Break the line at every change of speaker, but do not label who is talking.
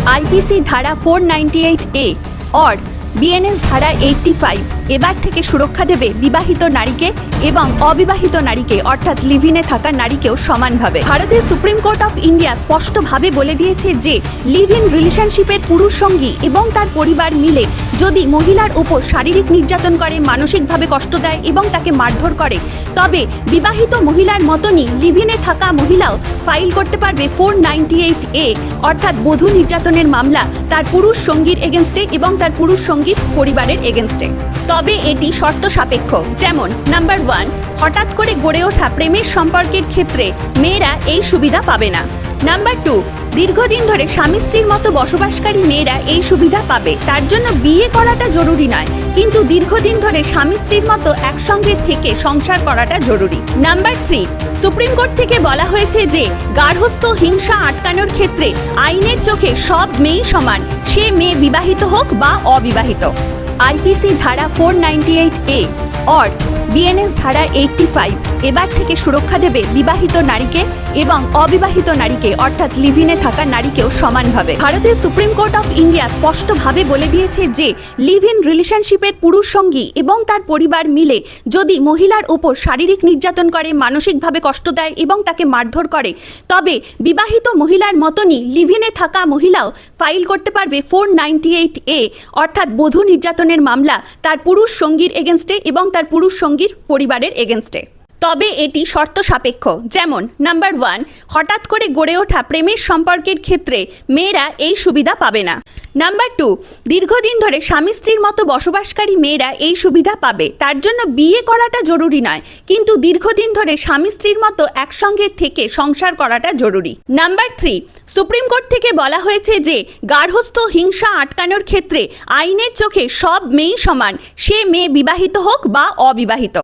IPC धारा 498A और BNS ধারা 85 এবার থেকে সুরক্ষা দেবে বিবাহিত নারীকে এবং অবিবাহিত নারীকে অর্থাৎ লিভ-ইনে থাকা নারীকেও সমানভাবে। ভারতের সুপ্রিম কোর্ট অফ ইন্ডিয়া স্পষ্টভাবে বলে দিয়েছে যে লিভ-ইন রিলেশনশিপের পুরুষ সঙ্গী এবং তার পরিবার মিলে যদি মহিলার উপর শারীরিক নির্যাতন করে, মানসিকভাবে কষ্ট দেয় এবং তাকে মারধর করে, তবে বিবাহিত মহিলার মতনই লিভ-ইনে থাকা মহিলাও ফাইল করতে পারবে 498A অর্থাৎ বধূ নির্যাতনের মামলা তার পুরুষ সঙ্গীর এগেনস্টে এবং তার পুরুষ সঙ্গীর পরিবারের এগেনস্টে। তবে এটি শর্ত সাপেক্ষ। যেমন নাম্বার 1, হঠাৎ করে গড়ে ওঠা প্রেমের সম্পর্কের ক্ষেত্রে মেয়েরা এই সুবিধা পাবে না। নাম্বার 2, দীর্ঘদিন ধরে স্বামী স্ত্রীর মতো বসবাসকারী মেয়েরা এই সুবিধা পাবে। তার জন্য বিয়ে করাটা জরুরি নয়, কিন্তু দীর্ঘদিন ধরে স্বামী স্ত্রীর মতো একসঙ্গে থেকে সংসার করাটা জরুরি। নাম্বার 3, সুপ্রিম কোর্ট থেকে বলা হয়েছে যে গার্হস্থ্য হিংসা আটকানোর ক্ষেত্রে আইনের চোখে সব মেয়েই সমান, সে মেয়ে বিবাহিত হোক বা অবিবাহিত। आईपीसी धारा 498A और বিএনএস ধারা 85 এবার থেকে সুরক্ষা দেবে বিবাহিত নারীকে এবং অবিবাহিত নারীকে অর্থাৎ লিভ-ইনে থাকা নারীকেও সমানভাবে। ভারতের সুপ্রিম কোর্ট অফ ইন্ডিয়া স্পষ্টভাবে বলে দিয়েছে যে লিভ-ইন রিলেশনশিপের পুরুষ সঙ্গী এবং তার পরিবার মিলে যদি মহিলার উপর শারীরিক নির্যাতন করে, মানসিকভাবে কষ্ট দেয় এবং তাকে মারধর করে, তবে বিবাহিত মহিলার মতনই লিভ-ইনে থাকা মহিলাও ফাইল করতে পারবে 498A অর্থাৎ বধূ নির্যাতনের মামলা তার পুরুষ সঙ্গীর এগেনস্টে এবং তার পুরুষ সঙ্গীর পরিবারের এগেনস্টে। তবে এটি শর্ত সাপেক্ষ। যেমন নাম্বার 1, হঠাৎ করে গড়ে ওঠা প্রেমের সম্পর্কের ক্ষেত্রে মেয়েরা এই সুবিধা পাবে না। নাম্বার 2, দীর্ঘদিন ধরে স্বামী স্ত্রীর মতো বসবাসকারী মেয়েরা এই সুবিধা পাবে। তার জন্য বিয়ে করাটা জরুরি নয়, কিন্তু দীর্ঘদিন ধরে স্বামী স্ত্রীর মতো একসঙ্গে থেকে সংসার করাটা জরুরি। নাম্বার 3, সুপ্রিম কোর্ট থেকে বলা হয়েছে যে গার্হস্থ্য হিংসা আটকানোর ক্ষেত্রে আইনের চোখে সব মেয়েই সমান, সে মেয়ে বিবাহিত হোক বা অবিবাহিত।